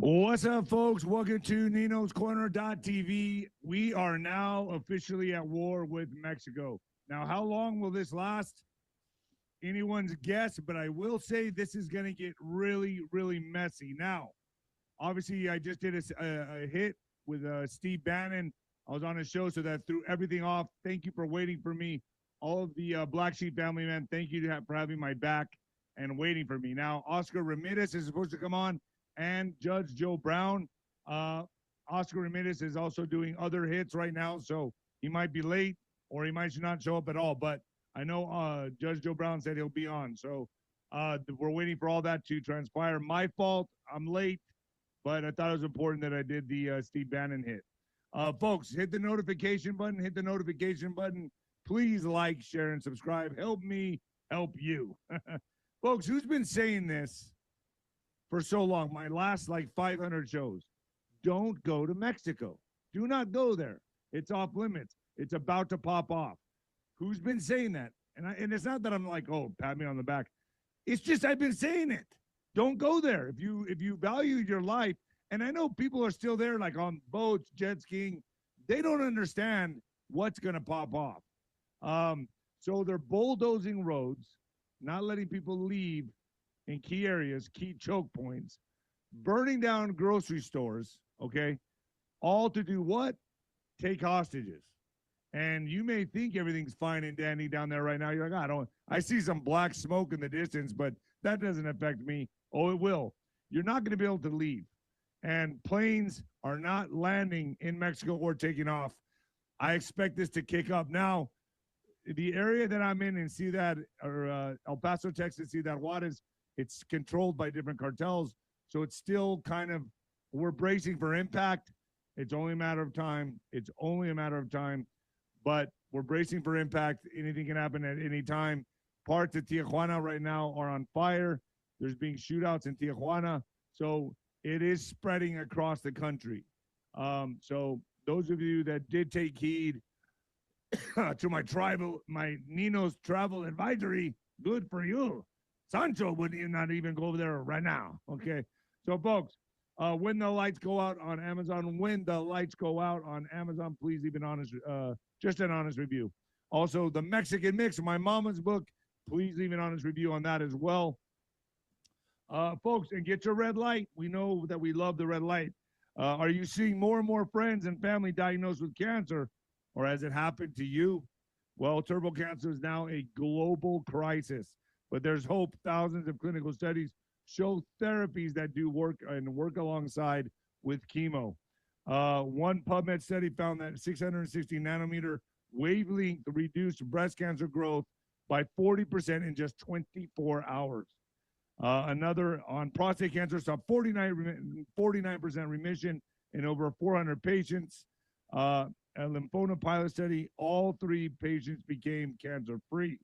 What's up, folks? Welcome to 𝗬𝗏𝗠𝗃.tv. We are now officially at war with Mexico. Now, how long will this last? Anyone's guess, but I will say this is going to get really, really messy. Now, obviously, I just did a hit with Steve Bannon. I was on his show, so that threw everything off. Thank you for waiting for me. All of the Black Sheep family, man, thank you for having my back and waiting for me. Now, Oscar Ramirez is supposed to come on, and Judge Joe Brown. Oscar Ramirez is also doing other hits right now, so he might be late or he might not show up at all. But I know Judge Joe Brown said he'll be on, so we're waiting for all that to transpire. My fault, I'm late, but I thought it was important that I did the Steve Bannon hit. Folks, hit the notification button, hit the notification button. Please like, share, and subscribe. Help me help you. Folks, who's been saying this for so long? My last like 500 shows. Don't go to Mexico. Do not go there. It's off limits. It's about to pop off. Who's been saying that? And it's not that I'm like, oh, pat me on the back. It's just I've been saying it. Don't go there. If you value your life, and I know people are still there, like on boats, jet skiing. They don't understand what's going to pop off. So they're bulldozing roads, not letting people leave in key areas, key choke points, burning down grocery stores, okay? All to do what? Take hostages. And you may think everything's fine and dandy down there right now. You're like, I see some black smoke in the distance, but that doesn't affect me. Oh, it will. You're not going to be able to leave. And planes are not landing in Mexico or taking off. I expect this to kick up. Now, the area that I'm in Ciudad, or El Paso, Texas, Ciudad Juarez, it's controlled by different cartels. So it's still kind of, we're bracing for impact. It's only a matter of time. It's only a matter of time. But we're bracing for impact. Anything can happen at any time. Parts of Tijuana right now are on fire. There's being shootouts in Tijuana. So it is spreading across the country. Those of you that did take heed to my Nino's travel advisory, good for you. Sancho would not even go over there right now. Okay. So, folks, when the lights go out on Amazon, please leave an honest, just an honest review. Also, the Mexican Mix, my mama's book, please leave an honest review on that as well. Folks, and get your red light. We know that we love the red light. Are you seeing more and more friends and family diagnosed with cancer, or has it happened to you? Well, turbo cancer is now a global crisis, but there's hope. Thousands of clinical studies show therapies that do work and work alongside with chemo. One PubMed study found that 660 nanometer wavelength reduced breast cancer growth by 40% in just 24 hours. Another on prostate cancer saw 49% remission in over 400 patients. A lymphoma pilot study, all 3 patients became cancer-free.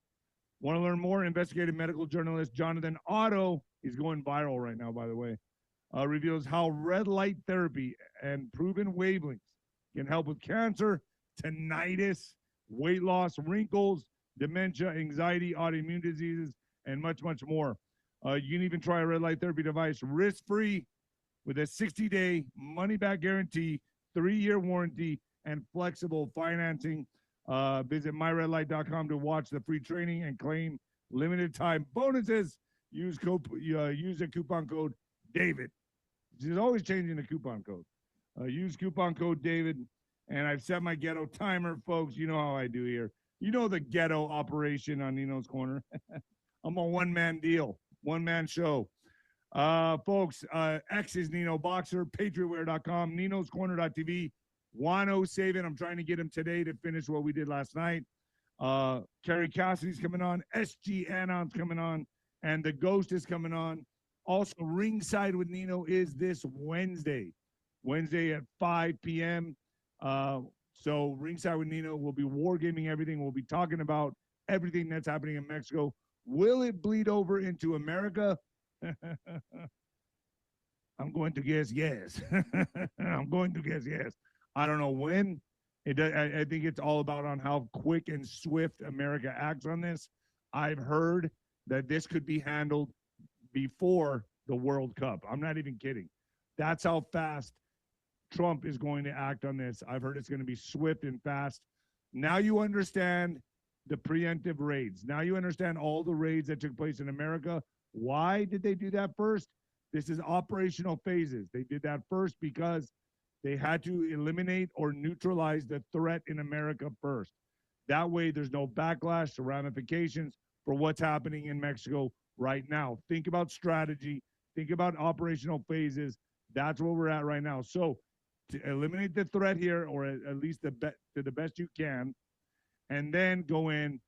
Want to learn more? Investigative medical journalist Jonathan Otto, he's going viral right now, by the way, reveals how red light therapy and proven wavelengths can help with cancer, tinnitus, weight loss, wrinkles, dementia, anxiety, autoimmune diseases, and much, much more. You can even try a red light therapy device risk-free with a 60-day money-back guarantee, 3-year warranty, and flexible financing. Visit myredlight.com to watch the free training and claim limited time bonuses. Use a coupon code David. She's always changing the coupon code. Use coupon code David, and I've set my ghetto timer, folks. You know how I do here. You know the ghetto operation on Nino's Corner. I'm a one-man deal, one-man show. Folks, X is Nino Boxer, patriotwear.com, ninoscorner.tv. Wano Savin, I'm trying to get him today to finish what we did last night. Kerry Cassidy's coming on. SG Anon's coming on. And The Ghost is coming on. Also, Ringside with Nino is this Wednesday at 5 p.m. So Ringside with Nino will be wargaming everything. We'll be talking about everything that's happening in Mexico. Will it bleed over into America? I'm going to guess yes. I'm going to guess yes. I don't know when. I think it's all about on how quick and swift America acts on this. I've heard that this could be handled before the World Cup. I'm not even kidding. That's how fast Trump is going to act on this. I've heard it's going to be swift and fast. Now you understand the preemptive raids. Now you understand all the raids that took place in America. Why did they do that first? This is operational phases. They did that first because they had to eliminate or neutralize the threat in America first. That way, there's no backlash or ramifications for what's happening in Mexico right now. Think about strategy. Think about operational phases. That's where we're at right now. So to eliminate the threat here, or at least to the best you can, and then go in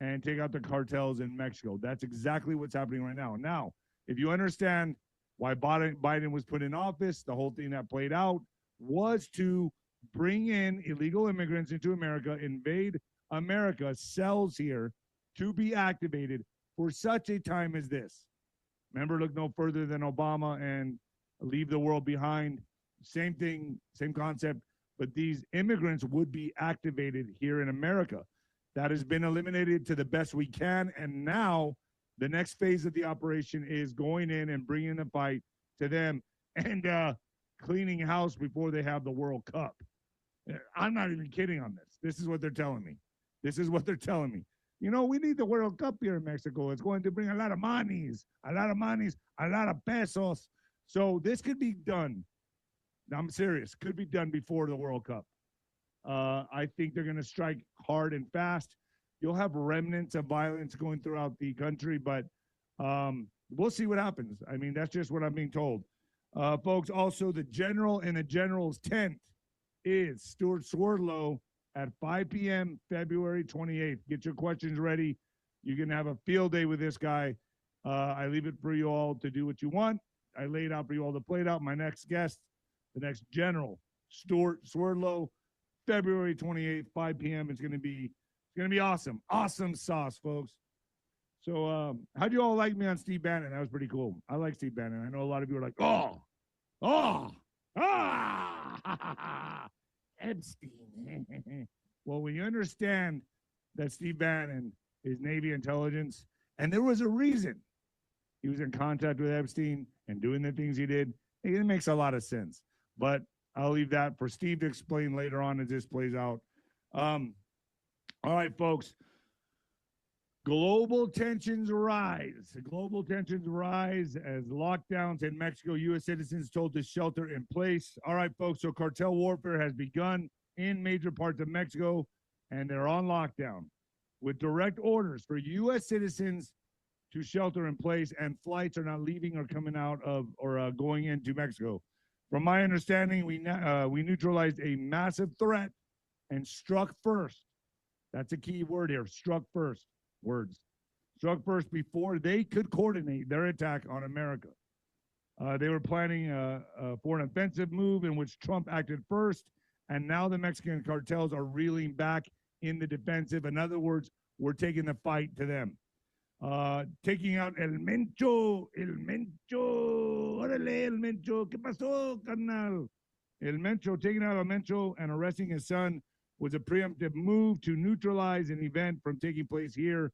and take out the cartels in Mexico. That's exactly what's happening right now. Now, if you understand why Biden was put in office, the whole thing that played out was to bring in illegal immigrants into America, invade America, cells here to be activated for such a time as this. Remember, look no further than Obama and leave the world behind. Same thing, same concept, but these immigrants would be activated here in America. That has been eliminated to the best we can, and now the next phase of the operation is going in and bringing the fight to them and cleaning house before they have the World Cup. I'm not even kidding on this. This is what they're telling me. This is what they're telling me. You know, we need the World Cup here in Mexico. It's going to bring a lot of monies, a lot of pesos. So this could be done. I'm serious. Could be done before the World Cup. I think they're going to strike hard and fast. You'll have remnants of violence going throughout the country, but we'll see what happens. I mean, that's just what I'm being told. Folks, also the general in the general's tent is Stuart Swerdlow at 5 p.m. February 28th. Get your questions ready. You're going to have a field day with this guy. I leave it for you all to do what you want. I laid out for you all to play it out. My next guest, the next general, Stuart Swerdlow, February 28th, 5 p.m. It's going to be awesome. Awesome sauce, folks. So how'd you all like me on Steve Bannon? That was pretty cool. I like Steve Bannon. I know a lot of you are like, Epstein. Well, when you understand that Steve Bannon is Navy intelligence, and there was a reason he was in contact with Epstein and doing the things he did, it makes a lot of sense. But I'll leave that for Steve to explain later on as this plays out. All right, folks. Global tensions rise. Global tensions rise as lockdowns in Mexico. U.S. citizens told to shelter in place. All right, folks. So cartel warfare has begun in major parts of Mexico, and they're on lockdown with direct orders for U.S. citizens to shelter in place, and flights are not leaving or coming out of or going into Mexico. From my understanding, we neutralized a massive threat and struck first. That's a key word here. Struck first. Words. Struck first before they could coordinate their attack on America. They were planning for an offensive move in which Trump acted first, and now the Mexican cartels are reeling back in the defensive. In other words, we're taking the fight to them. Taking out órale, el Mencho, ¿qué pasó, carnal? El Mencho, taking out El Mencho and arresting his son was a preemptive move to neutralize an event from taking place here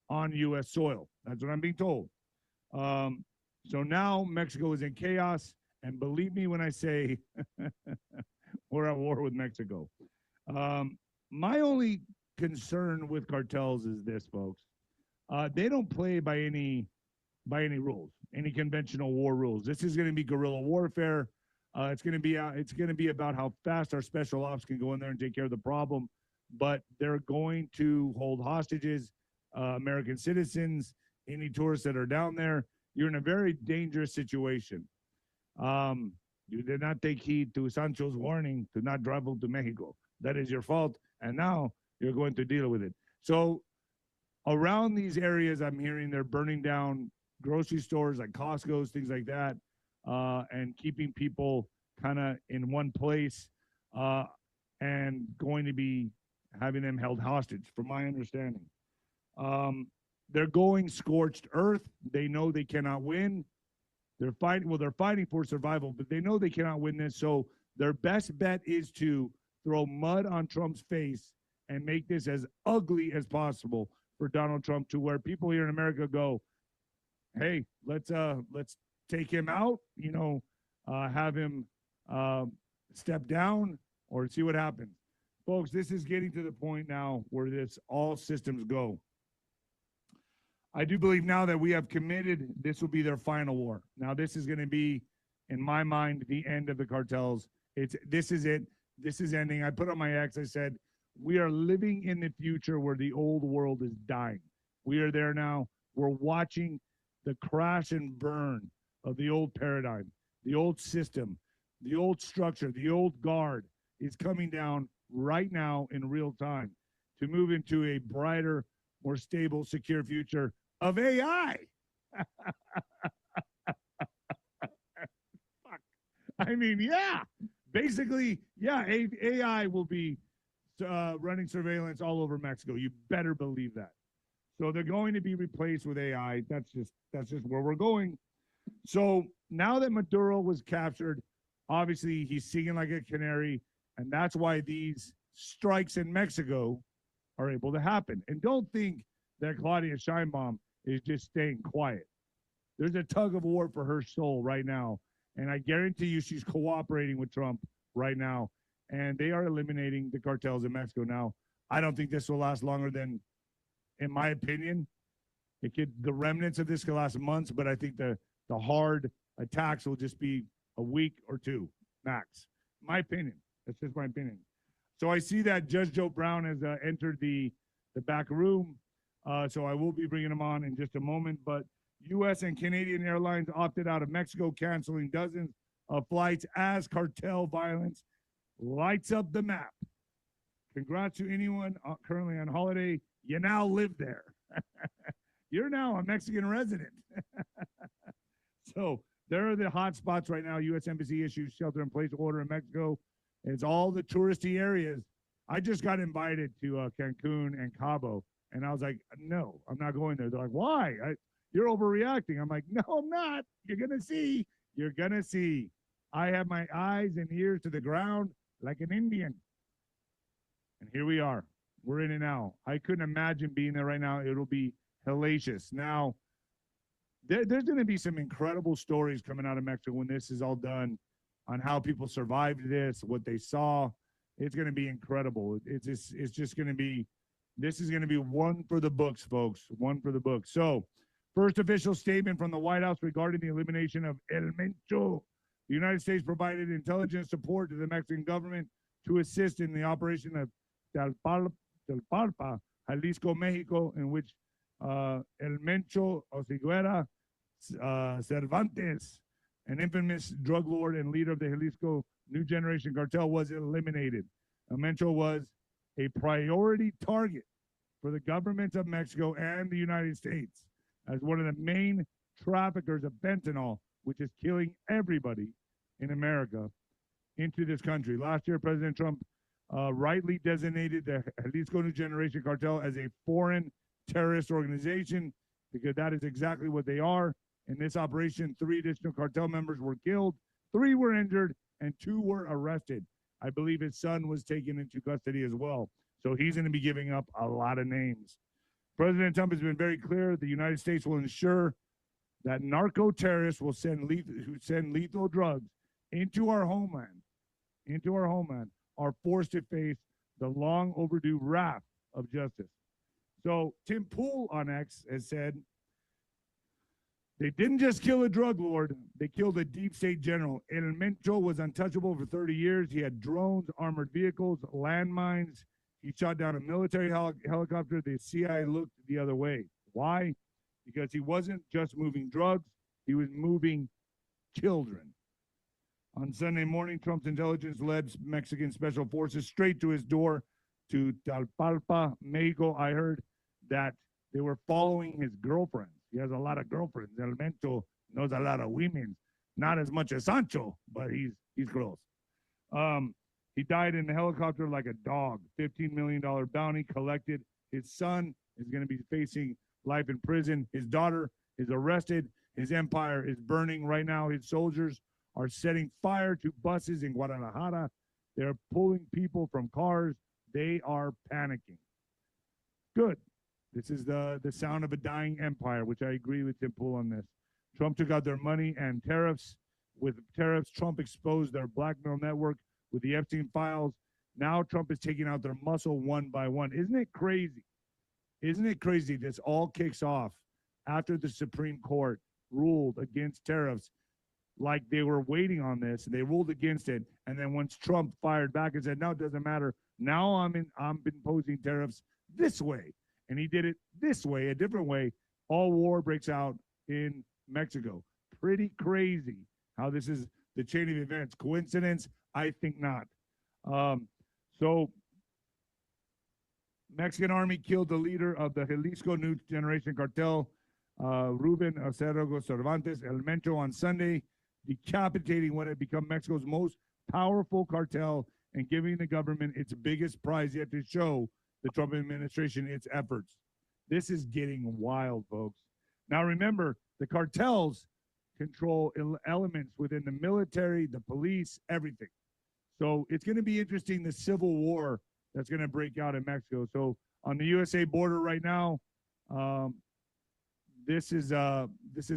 on U.S. soil. That's what I'm being told. So now Mexico is in chaos, and believe me when I say we're at war with Mexico. My only concern with cartels is this, folks. They don't play by any rules, any conventional war rules. This is going to be guerrilla warfare. It's going to be about how fast our special ops can go in there and take care of the problem. But they're going to hold hostages, American citizens, any tourists that are down there. You're in a very dangerous situation. You did not take heed to Sancho's warning to not travel to Mexico. That is your fault, and now you're going to deal with it. So around these areas, I'm hearing they're burning down grocery stores like Costco's, things like that, and keeping people kind of in one place and going to be having them held hostage, from my understanding. They're going scorched earth. They know they cannot win. They're fighting for survival, but they know they cannot win this. So their best bet is to throw mud on Trump's face and make this as ugly as possible for Donald Trump, to where people here in America go, hey, let's take him out. You know, have him step down or see what happens. Folks, this is getting to the point now where this all systems go. I do believe now that we have committed, this will be their final war. Now, this is going to be, in my mind, the end of the cartels. This is it. This is ending. I put on my X, I said, we are living in the future where the old world is dying. We are there now. We're watching the crash and burn of the old paradigm, the old system, the old structure, the old guard is coming down right now in real time to move into a brighter, more stable, secure future of AI. Fuck. I mean, yeah. Basically, yeah, AI will be running surveillance all over Mexico. You better believe that. So they're going to be replaced with AI. That's just where we're going. So now that Maduro was captured, obviously he's singing like a canary, and that's why these strikes in Mexico are able to happen. And don't think that 𝗬𝗂𝗁𝗵𝗋 is just staying quiet. There's a tug of war for her soul right now, and I guarantee you she's cooperating with Trump right now, and they are eliminating the cartels in Mexico now. I don't think this will last longer than, in my opinion, the remnants of this could last months, but I think the hard attacks will just be a week or two max. My opinion. That's just my opinion. So I see that Judge Joe Brown has entered the back room. So I will be bringing him on in just a moment. But U.S. and Canadian airlines opted out of Mexico, canceling dozens of flights as cartel violence lights up the map. Congrats to anyone currently on holiday. You now live there. You're now a Mexican resident. So there are the hot spots right now. U.S. Embassy issues shelter-in-place order in Mexico. It's all the touristy areas. I just got invited to Cancun and Cabo, and I was like, no, I'm not going there. They're like, why? You're overreacting. I'm like, no, I'm not. You're going to see. You're going to see. I have my eyes and ears to the ground like an Indian. And here we are. We're in it now. I couldn't imagine being there right now. It'll be hellacious. Now, there's going to be some incredible stories coming out of Mexico when this is all done on how people survived this, what they saw. It's going to be incredible. It's just going to be, this is going to be one for the books, folks. One for the books. So, first official statement from the White House regarding the elimination of 𝗪𝗪𝗀. The United States provided intelligence support to the Mexican government to assist in the operation of 𝗬𝗶𝗶𝗹, Jalisco, Mexico, in which 𝗪𝗪𝗀 Cervantes, an infamous drug lord and leader of the Jalisco New Generation Cartel, was eliminated. 𝗪𝗪𝗀 was a priority target for the governments of Mexico and the United States as one of the main traffickers of fentanyl, which is killing everybody in America, into this country. Last year, President Trump rightly designated the Jalisco New Generation Cartel as a foreign terrorist organization, because that is exactly what they are. In this operation, 3 additional cartel members were killed, 3 were injured, and 2 were arrested. I believe his son was taken into custody as well. So he's going to be giving up a lot of names. President Trump has been very clear. The United States will ensure that narco-terrorists will send lethal drugs into our homeland, are forced to face the long overdue wrath of justice. So Tim Pool on X has said, they didn't just kill a drug lord, they killed a deep state general. 𝗪𝗪𝗀 was untouchable for 30 years. He had drones, armored vehicles, landmines. He shot down a military helicopter. The CIA looked the other way. Why? Because he wasn't just moving drugs, he was moving children. On Sunday morning, Trump's intelligence led Mexican special forces straight to his door to Tlalpalpa, Mexico. I heard that they were following his girlfriends. He has a lot of girlfriends. 𝗪𝗪𝗀 knows a lot of women. Not as much as Sancho, but he's close. He died in the helicopter like a dog. $15 million bounty collected. His son is going to be facing life in prison. His daughter is arrested. His empire is burning right now. His soldiers are setting fire to buses in Guadalajara. They're pulling people from cars. They are panicking. Good. This is the sound of a dying empire, which I agree with Tim Pool on this. Trump took out their money and tariffs. with tariffs. Trump exposed their blackmail network with the Epstein files. Now Trump is taking out their muscle one by one. Isn't it crazy? Isn't it crazy? This all kicks off after the Supreme Court ruled against tariffs, like they were waiting on this. They ruled against it, and then once Trump fired back and said, "No, it doesn't matter. Now I'm imposing tariffs this way," and he did it this way, a different way. All war breaks out in Mexico. Pretty crazy how this is the chain of events. Coincidence? I think not. So Mexican army killed the leader of the Jalisco New Generation Cartel, 𝗵𝗶𝗱𝗶𝗹 on Sunday, decapitating what had become Mexico's most powerful cartel and giving the government its biggest prize yet to show the Trump administration its efforts. This is getting wild, folks. Now remember, the cartels control elements within the military, the police, everything. So it's going to be interesting, the civil war that's going to break out in Mexico. So on the USA border right now, this is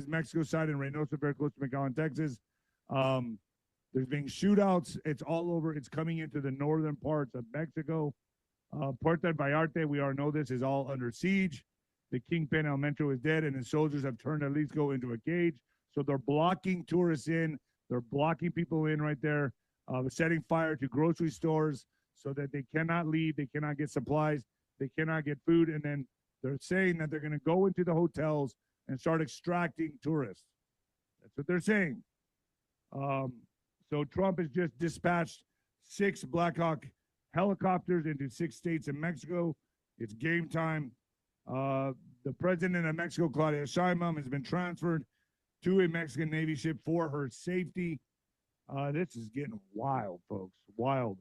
Mexico side in Reynosa, very close to McAllen, Texas. There's being shootouts. It's all over. It's coming into the northern parts of Mexico. Puerto Vallarta, we all know this, is all under siege. The kingpin El Mencho is dead, and his soldiers have turned Jalisco into a cage. So they're blocking tourists in. They're blocking people in right there. Setting fire to grocery stores so that they cannot leave, they cannot get supplies, they cannot get food, and then they're saying that they're going to go into the hotels and start extracting tourists. That's what they're saying. So Trump has just dispatched 6 Black Hawk helicopters into 6 states in Mexico. It's game time. The president of Mexico, Claudia Sheinbaum, has been transferred to a Mexican Navy ship for her safety. This is getting wild, folks, wild.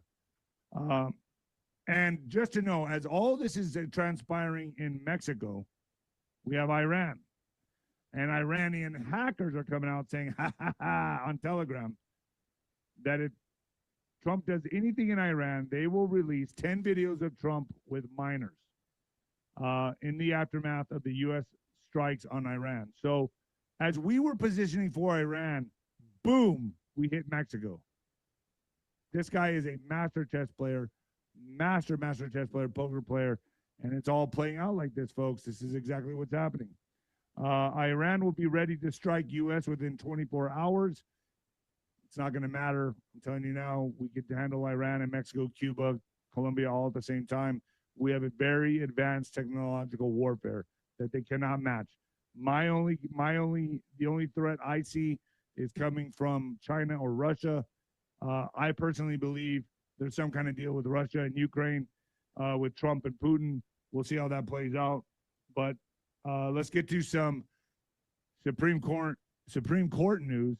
And just to know, as all this is transpiring in Mexico, we have Iran. And Iranian hackers are coming out saying, ha, ha, ha, on Telegram, that if Trump does anything in Iran, they will release 10 videos of Trump with minors in the aftermath of the U.S. strikes on Iran. So as we were positioning for Iran, boom, we hit Mexico. This guy is a master chess player, master chess player, poker player, and it's all playing out like this, folks. This is exactly what's happening. Iran will be ready to strike U.S. within 24 hours. It's not going to matter. I'm telling you now, we could handle Iran and Mexico, Cuba, Colombia all at the same time. We have a very advanced technological warfare that they cannot match. The only threat I see is coming from China or Russia. I personally believe there's some kind of deal with Russia and Ukraine, with Trump and Putin. We'll see how that plays out. But let's get to some Supreme Court news,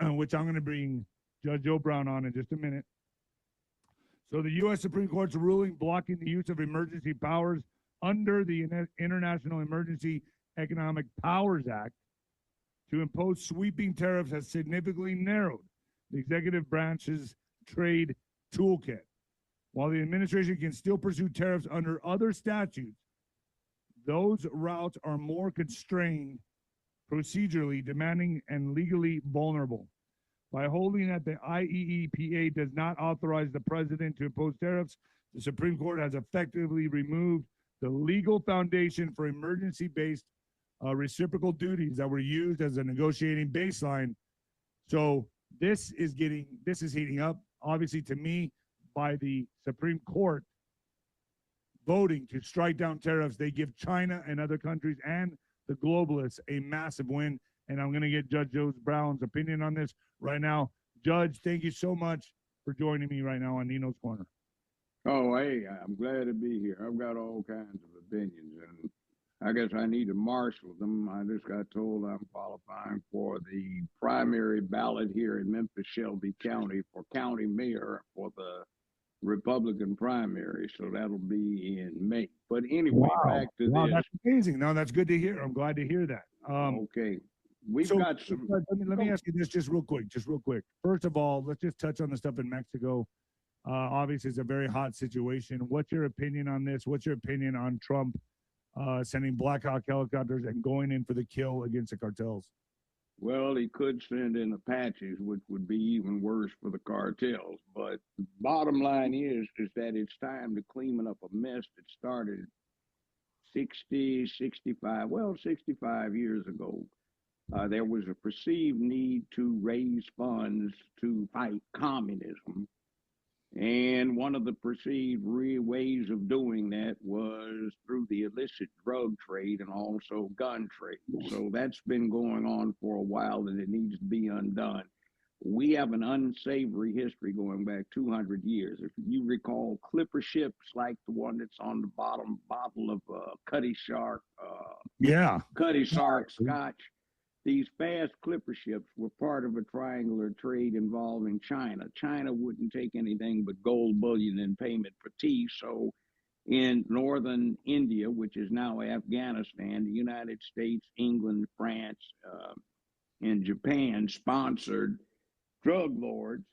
which I'm going to bring Judge Joe Brown on in just a minute. So the U.S. Supreme Court's ruling blocking the use of emergency powers under the International Emergency Economic Powers Act to impose sweeping tariffs has significantly narrowed the executive branch's trade toolkit. While the administration can still pursue tariffs under other statutes, those routes are more constrained, procedurally demanding, and legally vulnerable. By holding that the IEEPA does not authorize the president to impose tariffs, the Supreme Court has effectively removed the legal foundation for emergency-based reciprocal duties that were used as a negotiating baseline. So this is heating up. Obviously, to me, by the Supreme Court voting to strike down tariffs, they give China and other countries and the globalists a massive win. And I'm going to get Judge Joe Brown's opinion on this right now. Judge, thank you so much for joining me right now on Nino's Corner. Oh, hey, I'm glad to be here. I've got all kinds of opinions, and I guess I need to marshal them. I just got told I'm qualifying for the primary ballot here in 𝗵𝗶𝗱𝗶 County for county mayor for the Republican primary, so that'll be in May. But anyway, back to this. That's amazing. No, that's good to hear. I'm glad to hear that. Okay. We've got some. Let me ask you this just real quick. First of all, let's just touch on the stuff in Mexico. Obviously, it's a very hot situation. What's your opinion on this? What's your opinion on Trump sending Black Hawk helicopters and going in for the kill against the cartels? Well, he could send in Apaches, which would be even worse for the cartels. But bottom line is that it's time to clean up a mess that started 60, 65, well, 65 years ago. There was a perceived need to raise funds to fight communism. And one of the perceived ways of doing that was through the illicit drug trade and also gun trade. So that's been going on for a while and it needs to be undone. We have an unsavory history going back 200 years. If you recall, clipper ships like the one that's on the bottom bottle of Yeah. 𝗬𝗃𝗃 Scotch, these fast clipper ships were part of a triangular trade involving China. China wouldn't take anything but gold bullion in payment for tea. So in northern India, which is now Afghanistan, the United States, England, France, and Japan sponsored drug lords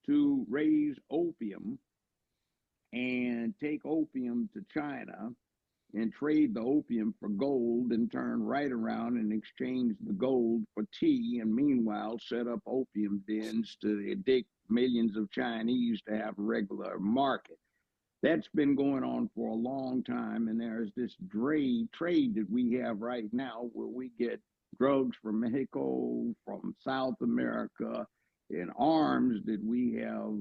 to raise opium and take opium to China and trade the opium for gold and turn right around and exchange the gold for tea and meanwhile set up opium dens to addict millions of Chinese to have a regular market. That's been going on for a long time, and there's this trade that we have right now where we get drugs from Mexico, from South America, and arms that we have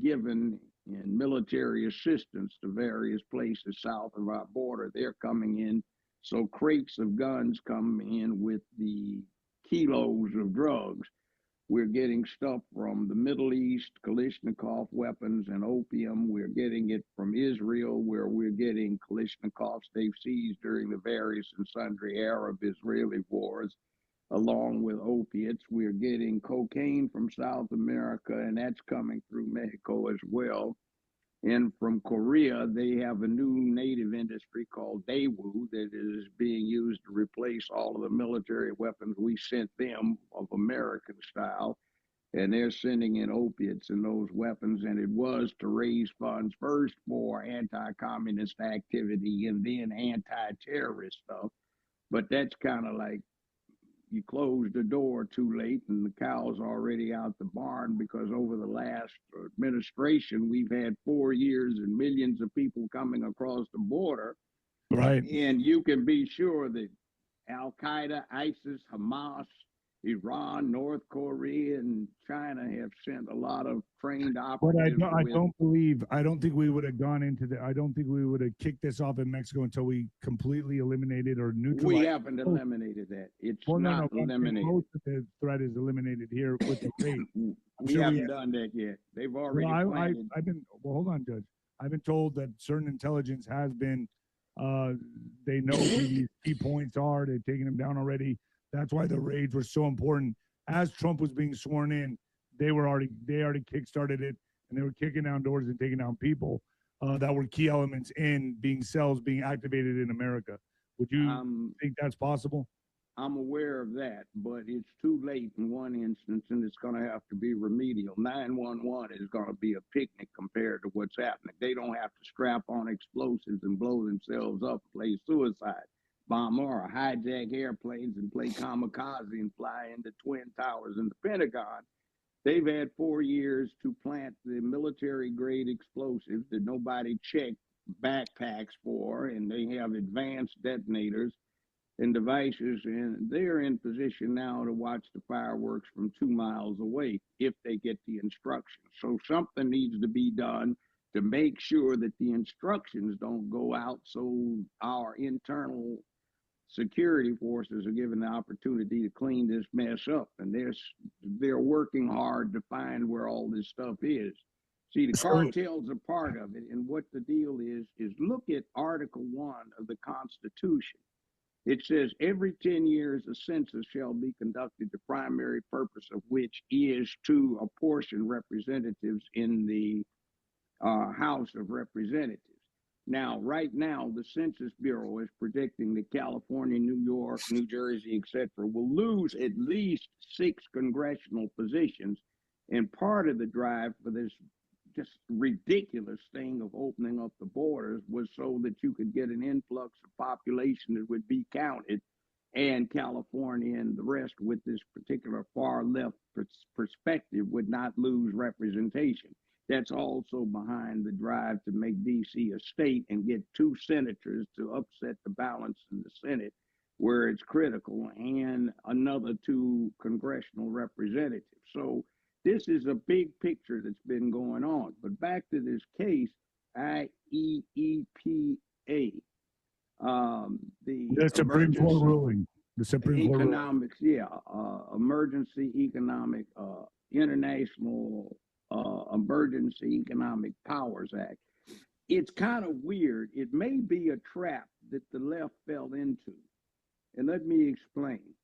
given in military assistance to various places south of our border. They're coming in. So crates of guns come in with the kilos of drugs. We're getting stuff from the Middle East, Kalashnikov weapons and opium. We're getting it from Israel, where we're getting Kalashnikovs they've seized during the various and sundry Arab-Israeli wars, along with opiates. We're getting cocaine from South America, and that's coming through Mexico as well. And from Korea, they have a new native industry called Daewoo that is being used to replace all of the military weapons we sent them of American style. And they're sending in opiates and those weapons. And it was to raise funds first for anti-communist activity and then anti-terrorist stuff. But that's kind of like you close the door too late and the cow's already out the barn, because over the last administration, we've had 4 years and millions of people coming across the border. Right. And you can be sure that Al Qaeda, ISIS, Hamas, Iran, North Korea, and China have sent a lot of trained But operatives. I don't think we would have gone into I don't think we would have kicked this off in Mexico until we completely eliminated or neutralized. We haven't eliminated that. It's not eliminated. Most of the threat is eliminated here with the raid. We haven't done that yet. They've already planted. Hold on, Judge. I've been told that certain intelligence has been, they know who these key points are. They've taken them down already. That's why the raids were so important. As Trump was being sworn in, they already kickstarted it, and they were kicking down doors and taking down people that were key elements in cells being activated in America. Would you think that's possible? I'm aware of that, but it's too late in one instance, and it's going to have to be remedial. 911 is going to be a picnic compared to what's happening. They don't have to strap on explosives and blow themselves up, play suicide bomber, or hijack airplanes and play kamikaze and fly into Twin Towers in the Pentagon. They've had 4 years to plant the military-grade explosives that nobody checked backpacks for, and they have advanced detonators and devices, and they're in position now to watch the fireworks from 2 miles away if they get the instructions. So something needs to be done to make sure that the instructions don't go out, so our internal security forces are given the opportunity to clean this mess up. And they're working hard to find where all this stuff is. See, the cartels are part of it, and what the deal is look at Article 1 of the Constitution. It says every 10 years a census shall be conducted, the primary purpose of which is to apportion representatives in the House of Representatives. Now, right now, the Census Bureau is predicting that California, New York, New Jersey, etc., will lose at least 6 congressional positions. And part of the drive for this just ridiculous thing of opening up the borders was so that you could get an influx of population that would be counted and California and the rest with this particular far left perspective would not lose representation. That's also behind the drive to make D.C. a state and get 2 senators to upset the balance in the Senate where it's critical, and another 2 congressional representatives. So this is a big picture that's been going on. But back to this case, 𝗦𝗍𝗶𝗹, The Supreme Court ruling. The Supreme Court economics, ruling. Emergency economic, international emergency economic powers act. It's kind of weird. It may be a trap that the left fell into. And let me explain.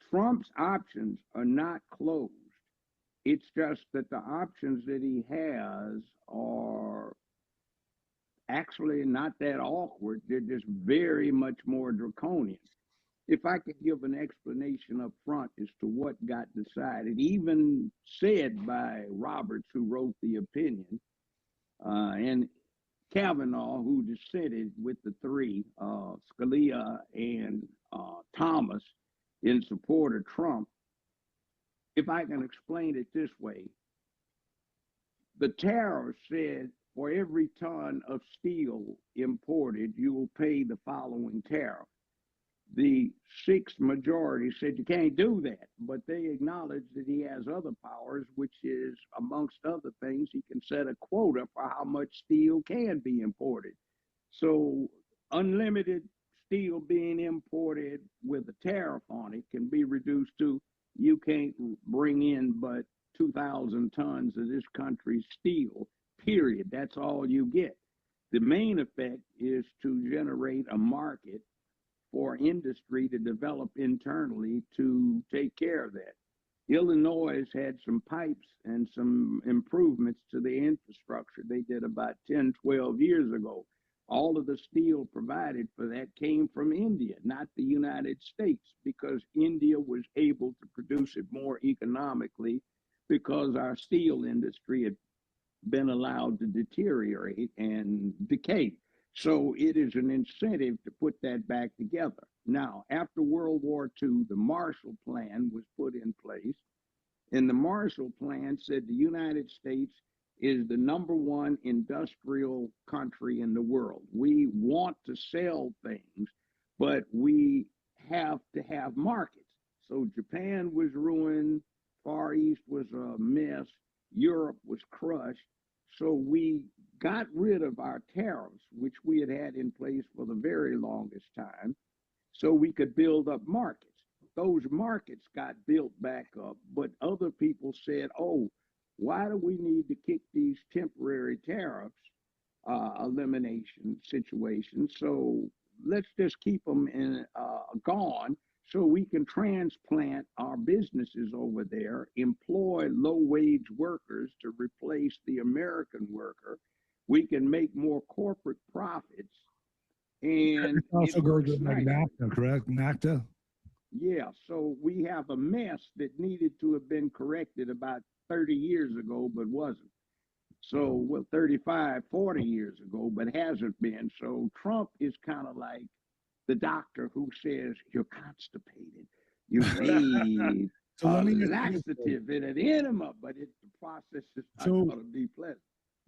Trump's options are not closed. It's just that the options that he has are actually not that awkward. They're just very much more draconian. If I could give an explanation up front as to what got decided, even said by Roberts, who wrote the opinion, and Kavanaugh, who dissented with the 3, Scalia and Thomas, in support of Trump. If I can explain it this way, the tariff said for every ton of steel imported, you will pay the following tariff. The 6th majority said you can't do that, but they acknowledged that he has other powers, which is, amongst other things, he can set a quota for how much steel can be imported. So unlimited steel being imported with a tariff on it can be reduced to, you can't bring in but 2,000 tons of this country's steel, period. That's all you get. The main effect is to generate a market for industry to develop internally to take care of that. Illinois has had some pipes and some improvements to the infrastructure they did about 10, 12 years ago. All of the steel provided for that came from India, not the United States, because India was able to produce it more economically because our steel industry had been allowed to deteriorate and decay. So it is an incentive to put that back together. Now, after World War II, the Marshall Plan was put in place, and the Marshall Plan said the United States is the #1 industrial country in the world. We want to sell things, but we have to have markets. So Japan was ruined, Far East was a mess, Europe was crushed. So we got rid of our tariffs, which we had had in place for the very longest time, so we could build up markets. Those markets got built back up, but other people said, oh, why do we need to kick these temporary tariffs elimination situations? So let's just keep them gone so we can transplant our businesses over there, employ low-wage workers to replace the American worker. We can make more corporate profits. And it also goes with like NAFTA, correct? NAFTA? Yeah, so we have a mess that needed to have been corrected about 30 years ago, but wasn't. So, well, 35, 40 years ago, but hasn't been. So Trump is kind of like the doctor who says you're constipated. You need laxative and an enema, but the process is not going to be pleasant.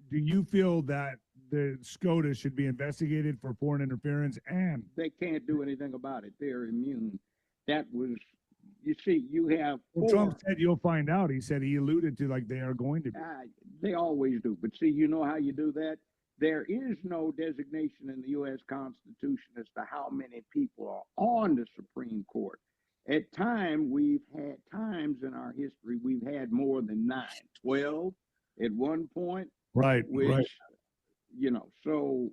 Do you feel that the SCOTUS should be investigated for foreign interference? And they can't do anything about it. They're immune. That was, you see, you have. Well, Trump said you'll find out. He said he alluded to like they are going to be. They always do. But see, you know how you do that? There is no designation in the U.S. Constitution as to how many people are on the Supreme Court. At times in our history, we've had more than 9, 12 at one point. Right, which, you know, so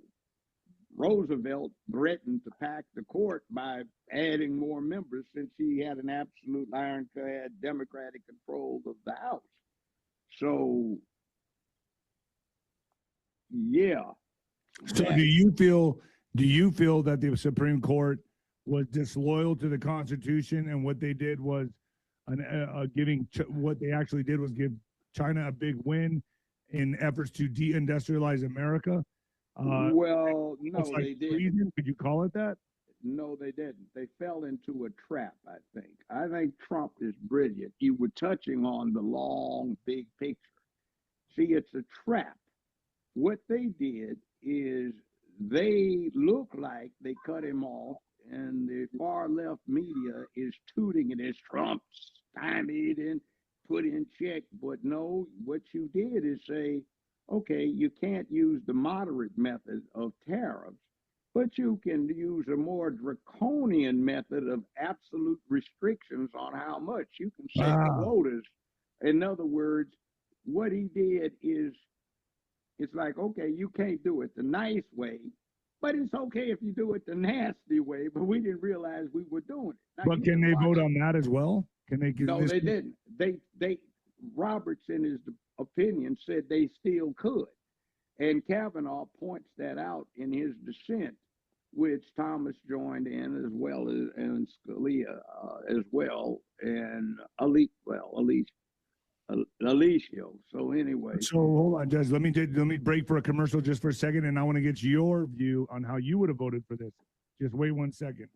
Roosevelt threatened to pack the court by adding more members since he had an absolute ironclad Democratic control of the House. So, yeah. So do you feel that the Supreme Court was disloyal to the Constitution, and what they did was what they actually did was give China a big win in efforts to deindustrialize America? Well, no, like they did. treason? Could you call it that? No, they didn't. They fell into a trap, I think. I think Trump is brilliant. You were touching on the long, big picture. See, it's a trap. What they did is they look like they cut him off, and the far left media is tooting it as Trump stymied and put in check. But no, what you did is say, okay, you can't use the moderate method of tariffs, but you can use a more draconian method of absolute restrictions on how much you can set quotas. In other words, what he did is, it's like, okay, you can't do it the nice way, but it's okay if you do it the nasty way. But we didn't realize we were doing it. Now, but can they vote on that as well? Can they? No, they didn't. They Roberts, in his opinion, said they still could, and Kavanaugh points that out in his dissent, which Thomas joined in, as well as and Scalia as well, and 𝗬𝗃𝗂𝗍. So anyway. So hold on, Judge. Let me break for a commercial just for a second, and I want to get your view on how you would have voted for this. Just wait 1 second.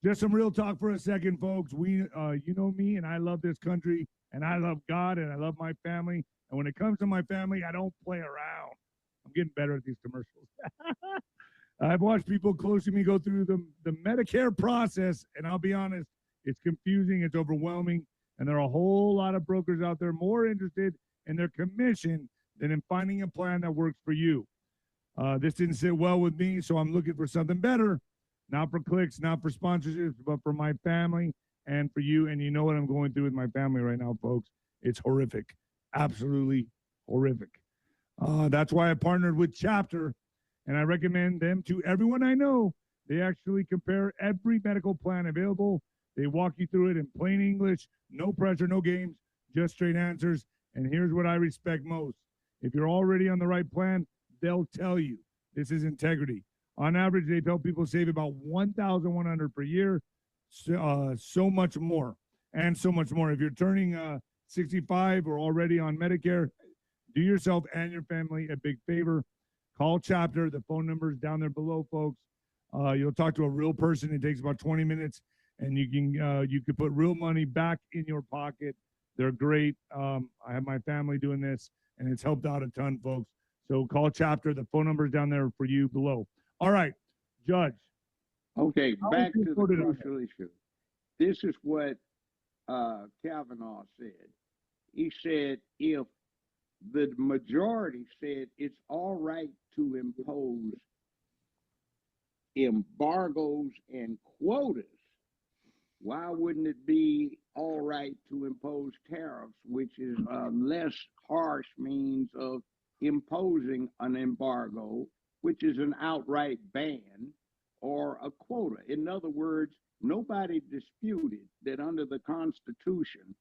Just some real talk for a second, folks. You know me, and I love this country, and I love God, and I love my family. And when it comes to my family, I don't play around. I'm getting better at these commercials. I've watched people close to me go through the Medicare process, and I'll be honest, it's confusing, it's overwhelming, and there are a whole lot of brokers out there more interested in their commission than in finding a plan that works for you. This didn't sit well with me, so I'm looking for something better, not for clicks, not for sponsorships, but for my family and for you. And you know what I'm going through with my family right now, folks. It's horrific, absolutely horrific. That's why I partnered with Chapter, and I recommend them to everyone I know. They actually compare every medical plan available. They walk you through it in plain English, no pressure, no games, just straight answers. And here's what I respect most. If you're already on the right plan, they'll tell you. This is integrity. On average, they tell people save about $1,100 per year, so much more, and so much more. If you're turning 65 or already on Medicare, do yourself and your family a big favor. Call Chapter. The phone number is down there below, folks. You'll talk to a real person. It takes about 20 minutes, and you can put real money back in your pocket. They're great. I have my family doing this, and it's helped out a ton, folks. So call Chapter. The phone number is down there for you below. All right, Judge. Okay, back to the crucial issue. This is what Kavanaugh said. He said if the majority said it's all right to impose embargoes and quotas, why wouldn't it be all right to impose tariffs, which is a less harsh means of imposing an embargo, which is an outright ban, or a quota? In other words, nobody disputed that under the Constitution,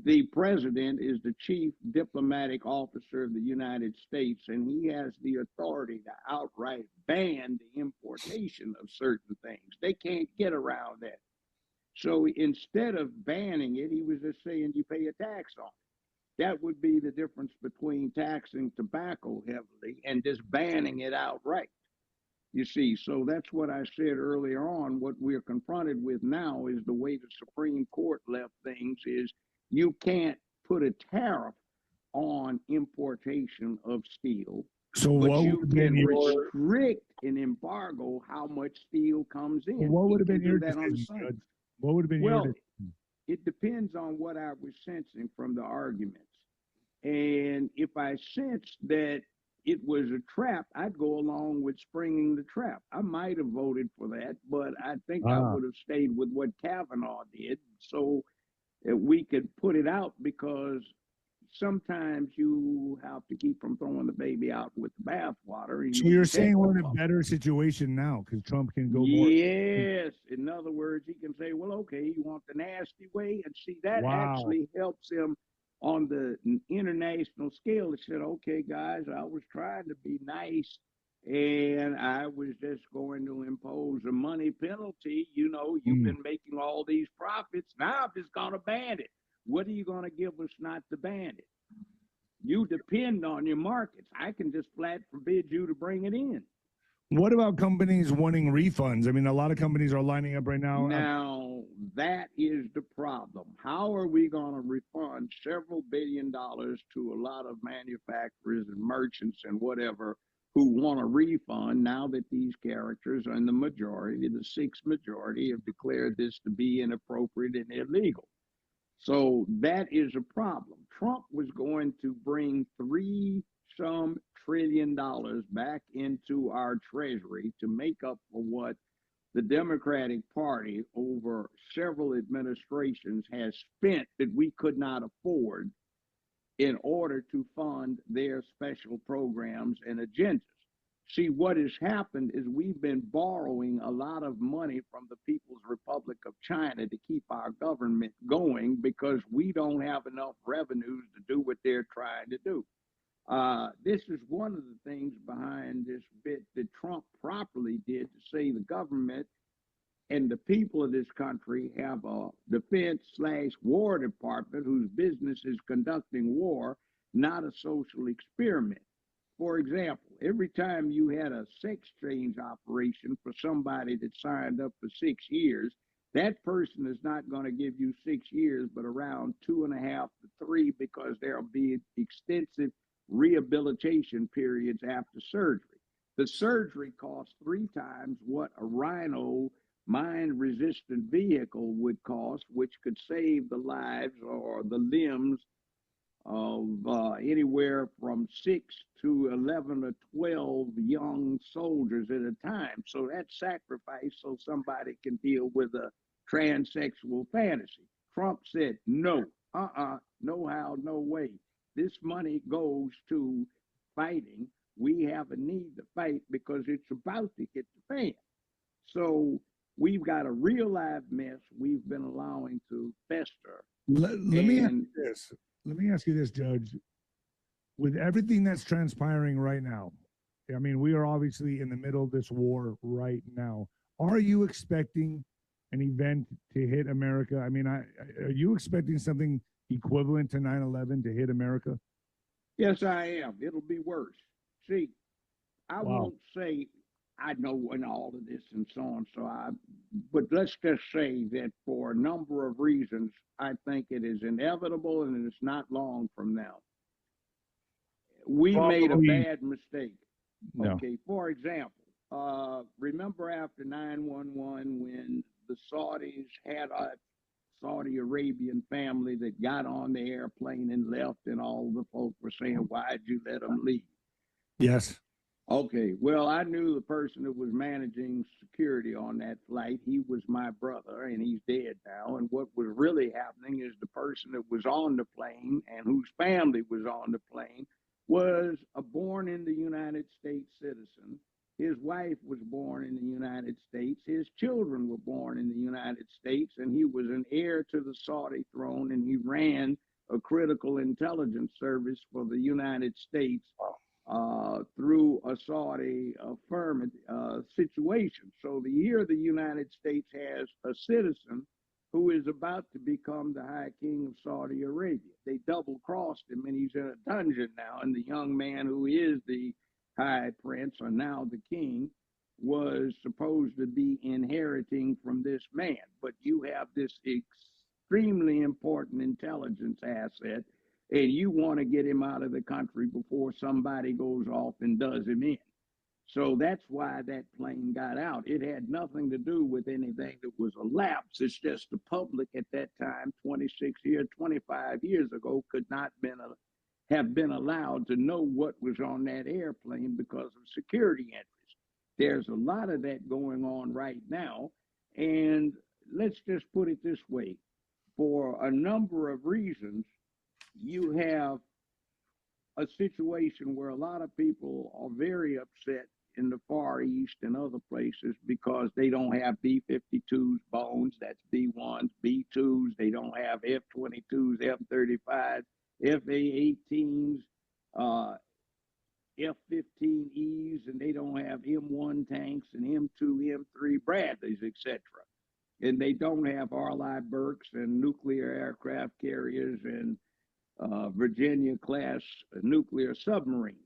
the president is the chief diplomatic officer of the United States, and he has the authority to outright ban the importation of certain things. They can't get around that. So instead of banning it, he was just saying you pay a tax on it. That would be the difference between taxing tobacco heavily and just banning it outright. You see, so that's what I said earlier on. What we're confronted with now is the way the Supreme Court left things is you can't put a tariff on importation of steel, So but what you would have can been restrict an embargo how much steel comes in. What would have been your decision, Judge? What would have been your decision? It depends on what I was sensing from the arguments. And if I sensed that it was a trap, I'd go along with springing the trap. I might have voted for that, but I think I would have stayed with what Kavanaugh did so that we could put it out, because sometimes you have to keep from throwing the baby out with the bathwater. So you're saying we're in a better situation now because Trump can go more? Yes. In other words, he can say, well, okay, you want the nasty way? And see, that actually helps him on the international scale. He said, okay, guys, I was trying to be nice, and I was just going to impose a money penalty. You know, you've been making all these profits. Now I'm just going to ban it. What are you going to give us not to ban it? You depend on your markets. I can just flat forbid you to bring it in. What about companies wanting refunds? I mean, a lot of companies are lining up right now. Now, that is the problem. How are we going to refund several $1 billion to a lot of manufacturers and merchants and whatever who want a refund now that these characters are in the majority, the sixth majority, have declared this to be inappropriate and illegal? So that is a problem. Trump was going to bring $3-some trillion back into our treasury to make up for what the Democratic Party over several administrations has spent that we could not afford in order to fund their special programs and agendas. See, what has happened is we've been borrowing a lot of money from the People's Republic of China to keep our government going because we don't have enough revenues to do what they're trying to do. This is one of the things behind this bit that Trump properly did to say the government and the people of this country have a defense/war department whose business is conducting war, not a social experiment. For example, every time you had a sex change operation for somebody that signed up for 6 years, that person is not going to give you 6 years, but around 2.5 to 3, because there'll be extensive rehabilitation periods after surgery. The surgery costs 3 times what a Rhino mine-resistant vehicle would cost, which could save the lives or the limbs of anywhere from 6 to 11 or 12 young soldiers at a time. So that's sacrifice so somebody can deal with a transsexual fantasy. Trump said, no, no how, no way. This money goes to fighting. We have a need to fight because it's about to hit the fan. So we've got a real live mess we've been allowing to fester. Let me ask you this. Let me ask you this, Judge. With everything that's transpiring right now, I mean, we are obviously in the middle of this war right now. Are you expecting an event to hit America? I mean, are you expecting something equivalent to 9/11 to hit America? Yes, I am. It'll be worse. See, I won't say I know in all of this and so on. But let's just say that for a number of reasons, I think it is inevitable and it's not long from now. We made a bad mistake. No. Okay, for example, remember after 9/11 when the Saudis had a Saudi Arabian family that got on the airplane and left, and all the folks were saying, why'd you let them leave? Yes. Okay, well, I knew the person that was managing security on that flight. He was my brother, and he's dead now. And what was really happening is the person that was on the plane and whose family was on the plane was a born in the United States citizen. His wife was born in the United States. His children were born in the United States, and he was an heir to the Saudi throne, and he ran a critical intelligence service for the United States through a Saudi firm situation. So the year the United States has a citizen who is about to become the High King of Saudi Arabia. They double-crossed him, and he's in a dungeon now, and the young man who is the High Prince, or now the King, was supposed to be inheriting from this man. But you have this extremely important intelligence asset, and you want to get him out of the country before somebody goes off and does him in. So that's why that plane got out. It had nothing to do with anything that was a lapse. It's just the public at that time, 25 years ago, could not have been allowed to know what was on that airplane because of security interests. There's a lot of that going on right now. And let's just put it this way. For a number of reasons, you have a situation where a lot of people are very upset in the Far East and other places because they don't have B-52s bones, that's B-1s, B-2s, they don't have F-22s, F-35s, F-A-18s, F-15Es, and they don't have M1 tanks and M2, M3 Bradleys, etc. And they don't have R.L.I. Burkes and nuclear aircraft carriers and Virginia-class nuclear submarines.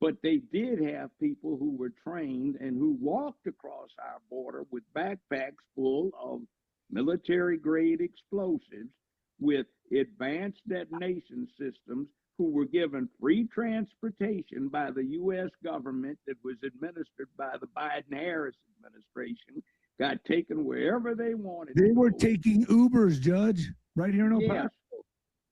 But they did have people who were trained and who walked across our border with backpacks full of military grade explosives with advanced detonation systems, who were given free transportation by the U.S. government that was administered by the Biden-Harris administration, got taken wherever they wanted They to were go. taking Ubers, Judge, right here in El Yes. Paso.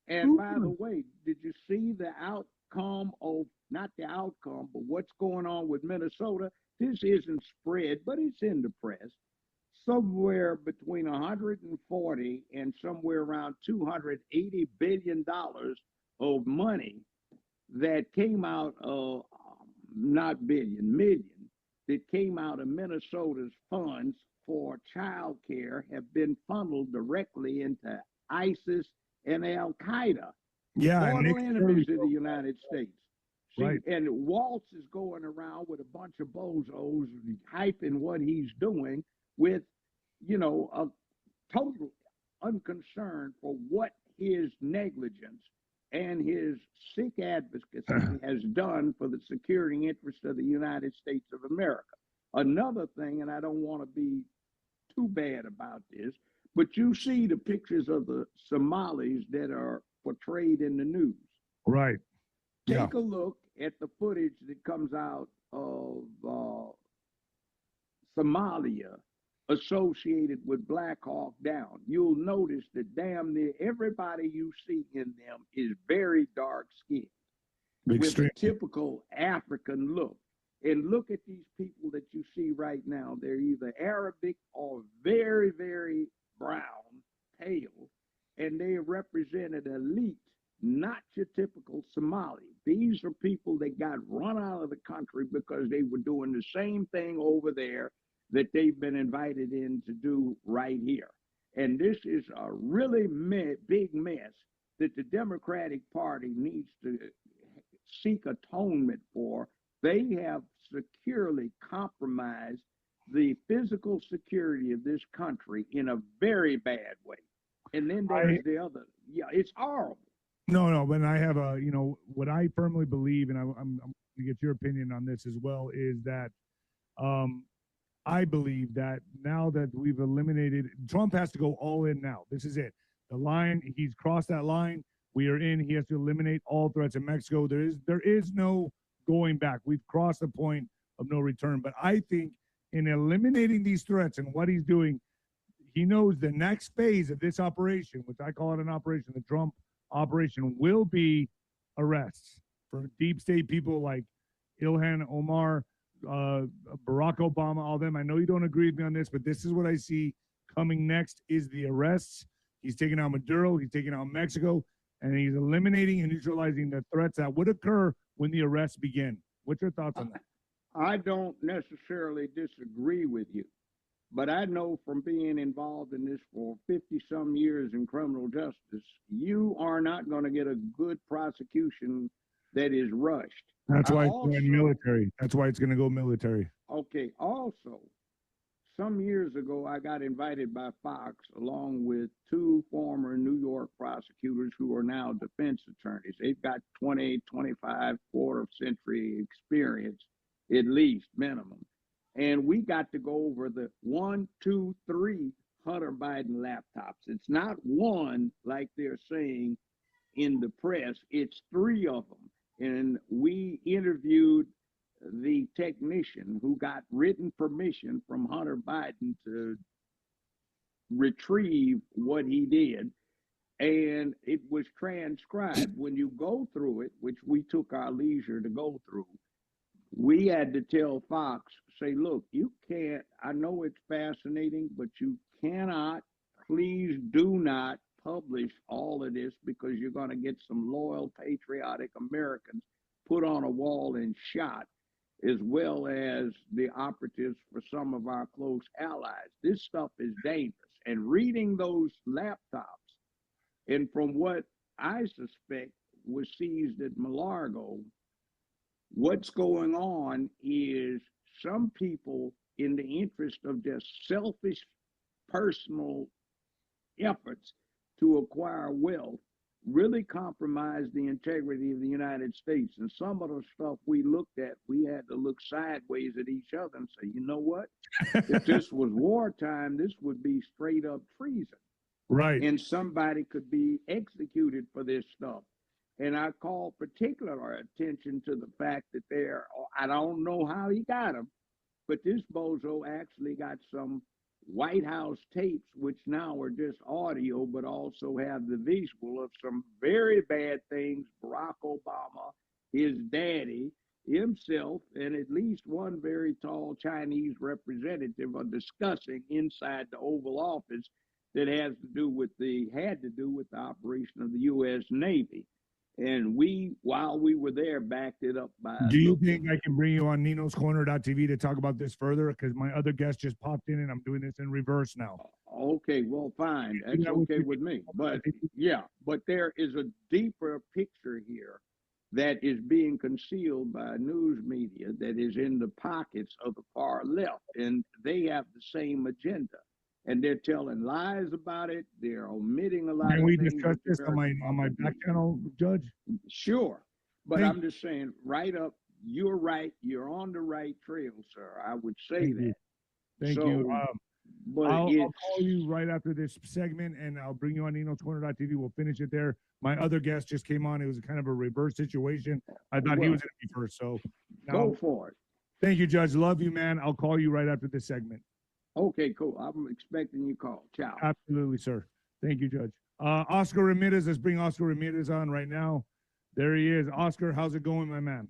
And by the way, did you see the outcome of, not the outcome, but what's going on with Minnesota? This isn't spread, but it's in the press. Somewhere between 140 and somewhere around $280 billion of money that came out of, not billion, million, that came out of Minnesota's funds for child care have been funneled directly into ISIS and Al-Qaeda, Yeah, mortal enemies of the United States. See, right. and Waltz is going around with a bunch of bozos hyping what he's doing with, a total unconcern for what his negligence and his sick advocacy has done for the security interest of the United States of America. Another thing, and I don't want to be too bad about this, but you see the pictures of the Somalis that are portrayed in the news. Right. Take a look at the footage that comes out of Somalia associated with Black Hawk Down. You'll notice that damn near everybody you see in them is very dark skinned with a typical African look. And look at these people that you see right now. They're either Arabic or very, very brown, pale, and they represent an elite, not your typical Somali. These are people that got run out of the country because they were doing the same thing over there that they've been invited in to do right here. And this is a really big mess that the Democratic Party needs to seek atonement for. They have securely compromised the physical security of this country in a very bad way. And then there's the other. Yeah, it's horrible. No, but I have what I firmly believe, and I'm going to get your opinion on this as well, is that I believe that now that we've eliminated, Trump has to go all in now. This is it. The line, he's crossed that line. We are in. He has to eliminate all threats in Mexico. There is no going back. We've crossed the point of no return. But I think in eliminating these threats and what he's doing, he knows the next phase of this operation, which I call it an operation, the Trump operation, will be arrests for deep state people like Ilhan Omar, Barack Obama, all them. I know you don't agree with me on this, but this is what I see coming next is the arrests. He's taking out Maduro, he's taking out Mexico, and he's eliminating and neutralizing the threats that would occur when the arrests begin. What's your thoughts on that? I don't necessarily disagree with you, but I know from being involved in this for 50-some years in criminal justice, you are not going to get a good prosecution that is rushed. That's why it's going military. That's why it's going to go military. Okay. Also, some years ago, I got invited by Fox along with two former New York prosecutors who are now defense attorneys. They've got 20, 25, quarter-century experience, at least minimum. And we got to go over the 1, 2, 3 Hunter Biden laptops. It's not one like they're saying in the press. It's 3 of them. And we interviewed the technician who got written permission from Hunter Biden to retrieve what he did. And it was transcribed. When you go through it, which we took our leisure to go through, we had to tell Fox, say, look, you can't, I know it's fascinating, but you cannot, please do not publish all of this because you're going to get some loyal, patriotic Americans put on a wall and shot, as well as the operatives for some of our close allies. This stuff is dangerous. And reading those laptops, and from what I suspect was seized at Malargo, what's going on is some people, in the interest of just selfish personal efforts to acquire wealth, really compromised the integrity of the United States. And some of the stuff we looked at, we had to look sideways at each other and say, you know what? If this was wartime, this would be straight up treason. Right. And somebody could be executed for this stuff. And I call particular attention to the fact that I don't know how he got them, but this bozo actually got some White House tapes, which now are just audio, but also have the visual of some very bad things Barack Obama, his daddy, himself, and at least one very tall Chinese representative are discussing inside the Oval Office that had to do with the operation of the U.S. Navy. And we, while we were there, backed it up by. Do you think I can bring you on 𝗬𝗏𝗀𝗏𝗏 to talk about this further? Because my other guest just popped in and I'm doing this in reverse now. Okay, well, fine. That's okay with me. But yeah, but there is a deeper picture here that is being concealed by news media that is in the pockets of the far left. And they have the same agenda. And they're telling lies about it. They're omitting a lot of things. Can we discuss this on my back channel, Judge? Sure. But I'm just saying, right up, you're right. You're on the right trail, sir. I would say that. Thank you. But I'll call you right after this segment, and I'll bring you on 𝗬𝗏𝗀𝗏𝗏. We'll finish it there. My other guest just came on. It was kind of a reverse situation. I thought he was going to be first. So go for it. Thank you, Judge. Love you, man. I'll call you right after this segment. Okay, cool. I'm expecting your call. Ciao. Absolutely, sir. Thank you, Judge. Oscar Ramirez, let's bring Oscar Ramirez on right now. There he is. Oscar, how's it going, my man?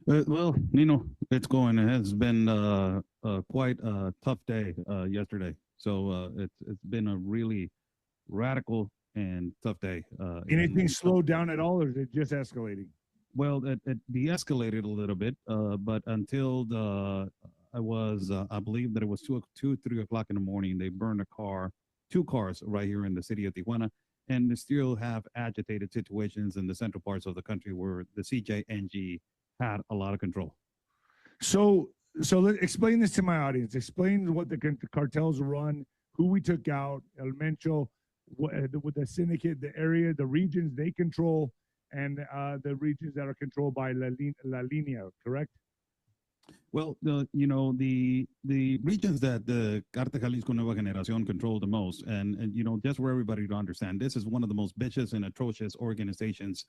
Well, it's going. It has been quite a tough day yesterday. So it's been a really radical and tough day. Anything slowed down at all, or is it just escalating? Well, it de-escalated a little bit, but until I believe that it was 3 o'clock in the morning, they burned two cars right here in the city of Tijuana, and they still have agitated situations in the central parts of the country where the 𝗪𝗂𝗃 had a lot of control. So explain this to my audience. Explain what the cartels run, who we took out, 𝗬𝗏𝗀𝗏𝗏, with the syndicate, the area, the regions they control, and the regions that are controlled by La Línea, correct? Well, the regions that the Cartel Jalisco Nueva Generación control the most, and just for everybody to understand, this is one of the most vicious and atrocious organizations,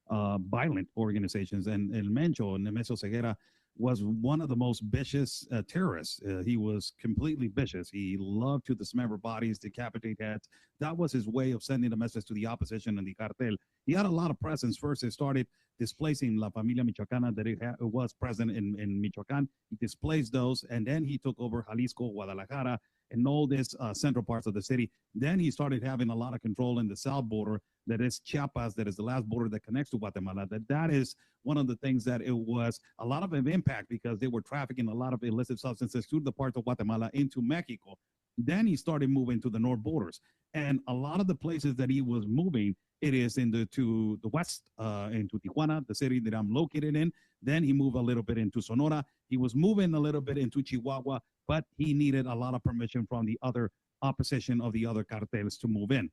violent organizations, and Nemesio Ceguera was one of the most vicious terrorists. He was completely vicious. He loved to dismember bodies, decapitate heads. That was his way of sending a message to the opposition and the cartel. He had a lot of presence. First, he started displacing 𝗲𝗵𝗂 𝗪𝗏𝗀𝗏 that it was present in Michoacán. He displaced those, and then he took over Jalisco, Guadalajara, and all these central parts of the city. Then he started having a lot of control in the south border, that is Chiapas, that is the last border that connects to Guatemala. That is one of the things that it was a lot of an impact, because they were trafficking a lot of illicit substances through the parts of Guatemala into Mexico. Then he started moving to the north borders. And a lot of the places that he was moving, it is to the west, into Tijuana, the city that I'm located in. Then he moved a little bit into Sonora. He was moving a little bit into Chihuahua, but he needed a lot of permission from the other opposition of the other cartels to move in.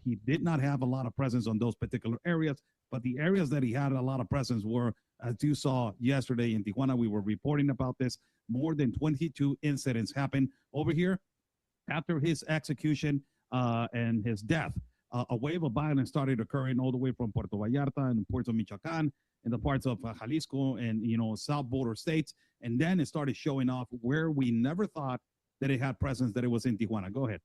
He did not have a lot of presence on those particular areas, but the areas that he had a lot of presence were, as you saw yesterday in Tijuana, we were reporting about this, more than 22 incidents happened over here. After his execution and his death, a wave of violence started occurring all the way from Puerto Vallarta and parts of Michoacán and the parts of Jalisco and, south border states. And then it started showing off where we never thought that it had presence, that it was in Tijuana. Go ahead.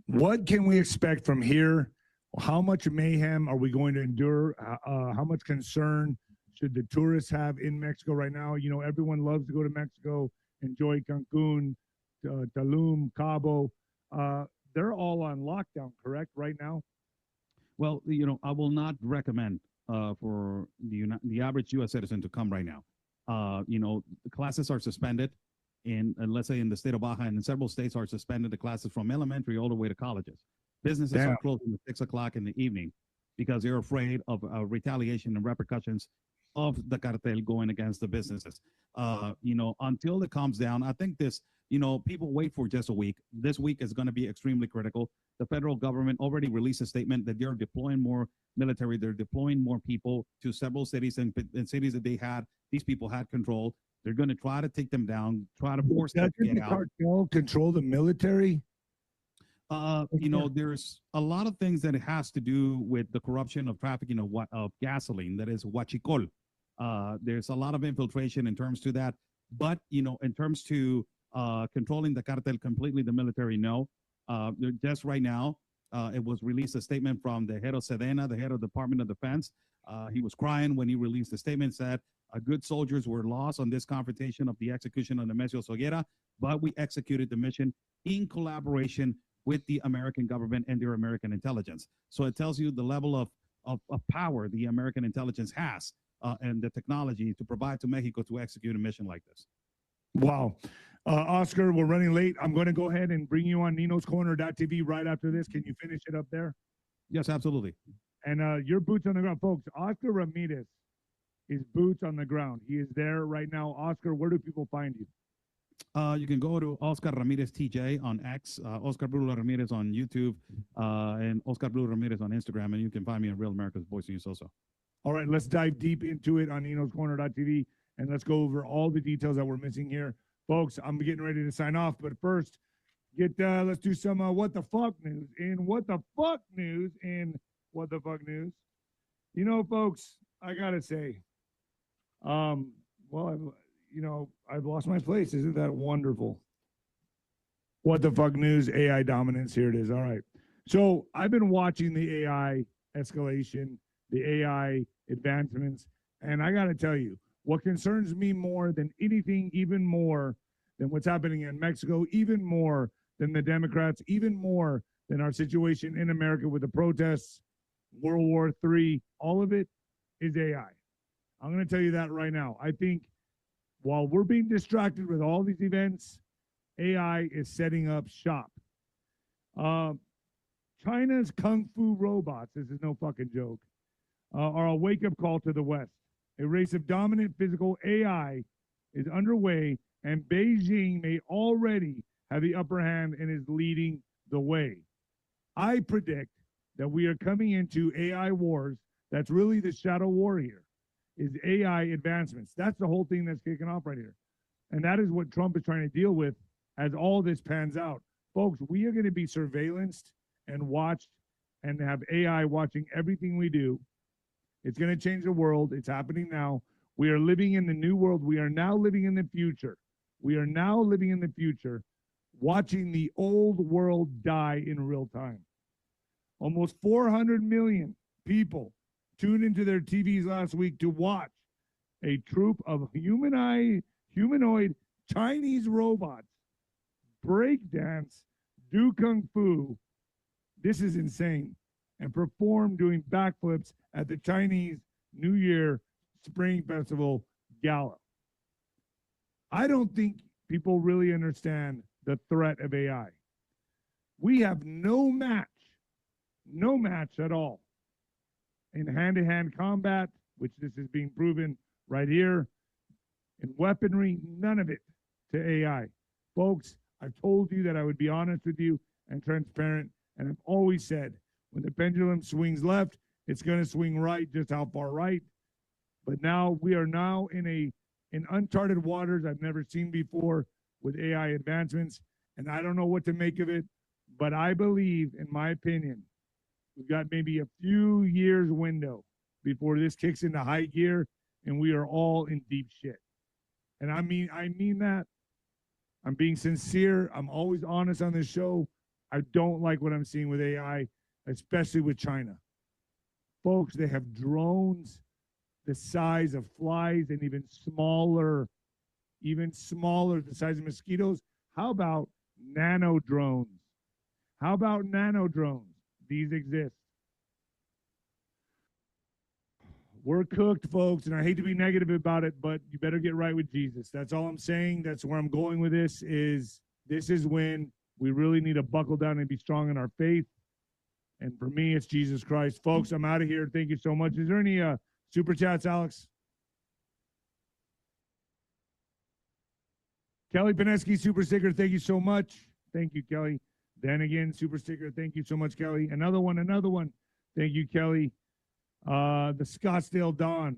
What can we expect from here? How much mayhem are we going to endure? How much concern should the tourists have in Mexico right now? Everyone loves to go to Mexico, enjoy Cancun, Tulum, Cabo. They're all on lockdown, correct, right now? Well, I will not recommend for the average U.S. citizen to come right now. The classes are suspended let's say in the state of Baja, and in several states are suspended the classes from elementary all the way to colleges. Businesses are closing at 6 o'clock in the evening because they're afraid of retaliation and repercussions of the cartel going against the businesses. Until it calms down, I think this, people wait for just a week. This week is going to be extremely critical. the federal government already released a statement that they're deploying more military, they're deploying more people to several cities and cities that these people had control. They're going to try to take them down, try to force them to Doesn't get the out. cartel control the military? There's a lot of things that it has to do with the corruption of trafficking of gasoline, that is 𝗬𝗏𝗂𝗁. There's a lot of infiltration in terms to that, but in terms to controlling the cartel completely, the military, no. Just right now, it was released a statement from the head of SEDENA, the head of the Department of Defense. He was crying when he released the statement, said good soldiers were lost on this confrontation of the execution of 𝗬𝗏𝗄𝗎, but we executed the mission in collaboration with the American government and their American intelligence. So it tells you the level of power the American intelligence has and the technology to provide to Mexico to execute a mission like this. Wow. Oscar, we're running late. I'm going to go ahead and bring you on 𝗬𝗏𝗃𝗀𝗃 right after this. Can you finish it up there? Yes, absolutely. And your boots on the ground. Folks, Oscar Ramirez is boots on the ground. He is there right now. Oscar, where do people find you? You can go to Oscar Ramirez TJ on X, Oscar Bruno Ramirez on YouTube, and Oscar Bruno Ramirez on Instagram, and you can find me on Real America's Voice News also. All right, let's dive deep into it on @Nino'sCorner.tv, and let's go over all the details that we're missing here. Folks, I'm getting ready to sign off, but first, let's do some what the fuck news in what the fuck news in what the fuck news. You know, folks, I gotta say, I've lost my place. Isn't that wonderful? What the fuck news, AI dominance. Here it is. All right. So I've been watching the AI escalation, the AI advancements, and I got to tell you, what concerns me more than anything, even more than what's happening in Mexico, even more than the Democrats, even more than our situation in America with the protests, World War III, all of it is AI. I'm going to tell you that right now. I think while we're being distracted with all these events, AI is setting up shop. China's kung fu robots, this is no fucking joke, are a wake-up call to the West. A race of dominant physical AI is underway, and Beijing may already have the upper hand and is leading the way. I predict that we are coming into AI wars. That's really the shadow war here, is AI advancements. That's the whole thing that's kicking off right here. And that is what Trump is trying to deal with as all this pans out. Folks, we are going to be surveillanced and watched and have AI watching everything we do. It's going to change the world. It's happening now. We are living in the new world. We are now living in the future. We are now living in the future, watching the old world die in real time. Almost 400 million people tuned into their TVs last week to watch a troop of humanoid Chinese robots break dance, do kung fu. This is insane. And perform doing backflips at the Chinese New Year Spring Festival Gala. I don't think people really understand the threat of AI. We have no match at all in hand-to-hand combat, which this is being proven right here, in weaponry, none of it to AI. Folks, I've told you that I would be honest with you and transparent, and I've always said, when the pendulum swings left, it's going to swing right, just how far right. But now we are now in uncharted waters I've never seen before with AI advancements, and I don't know what to make of it, but I believe, in my opinion, we've got maybe a few years window before this kicks into high gear and we are all in deep shit. And I mean that. I'm being sincere. I'm always honest on this show. I don't like what I'm seeing with AI, especially with China. Folks, they have drones the size of flies and even smaller, the size of mosquitoes. How about nano drones? How about nano drones? These exist. We're cooked, folks, and I hate to be negative about it, but you better get right with Jesus. That's all I'm saying. That's where I'm going with this is when we really need to buckle down and be strong in our faith. And for me, it's Jesus Christ. Folks, I'm out of here. Thank you so much. Is there any super chats, Alex? Kelly 𝗵𝗍𝗃, super sticker. Thank you so much. Thank you, Kelly. Then again, super sticker. Thank you so much, Kelly. Another one. Thank you, Kelly. The Scottsdale Dawn.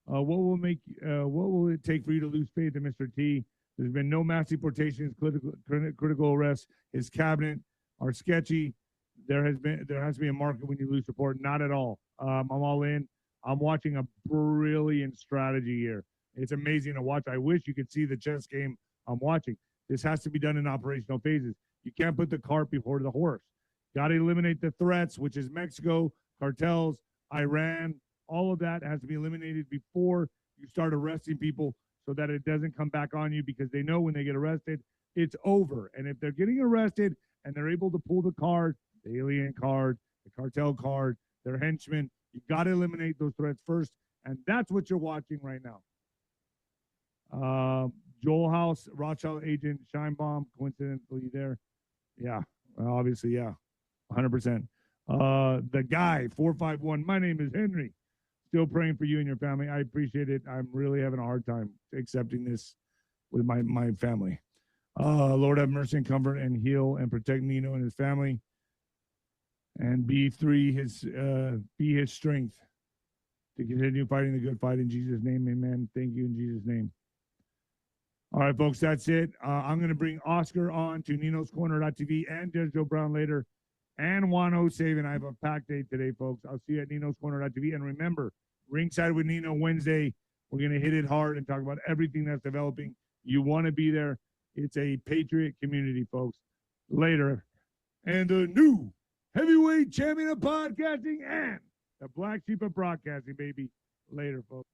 What will it take for you to lose faith in Mr. T? There's been no mass deportations, critical arrests. His cabinet are sketchy. There has to be a market when you lose support. Not at all. I'm all in. I'm watching a brilliant strategy here. It's amazing to watch. I wish you could see the chess game I'm watching. This has to be done in operational phases. You can't put the cart before the horse. Got to eliminate the threats, which is Mexico, cartels, Iran. All of that has to be eliminated before you start arresting people so that it doesn't come back on you, because they know when they get arrested, it's over. And if they're getting arrested and they're able to pull the card, the alien card, the cartel card, their henchmen, you got to eliminate those threats first. And that's what you're watching right now. Joel House, Rothschild agent, Scheinbaum, coincidentally there. Yeah, well, obviously, yeah, 100%. The guy, 451, my name is Henry. Still praying for you and your family. I appreciate it. I'm really having a hard time accepting this with my family. Lord have mercy and comfort and heal and protect Nino and his family. And be his strength to continue fighting the good fight in Jesus' name. Amen. Thank you in Jesus' name. All right, folks, that's it. I'm going to bring Oscar on to Nino'sCorner.tv and Judge Joe Brown later, and 𝗬𝗏. I have a packed day today, folks. I'll see you at Nino'sCorner.tv. And remember, Ringside with Nino Wednesday. We're going to hit it hard and talk about everything that's developing. You want to be there. It's a Patriot community, folks. Later. And the new heavyweight champion of podcasting and the black sheep of broadcasting, baby. Later, folks.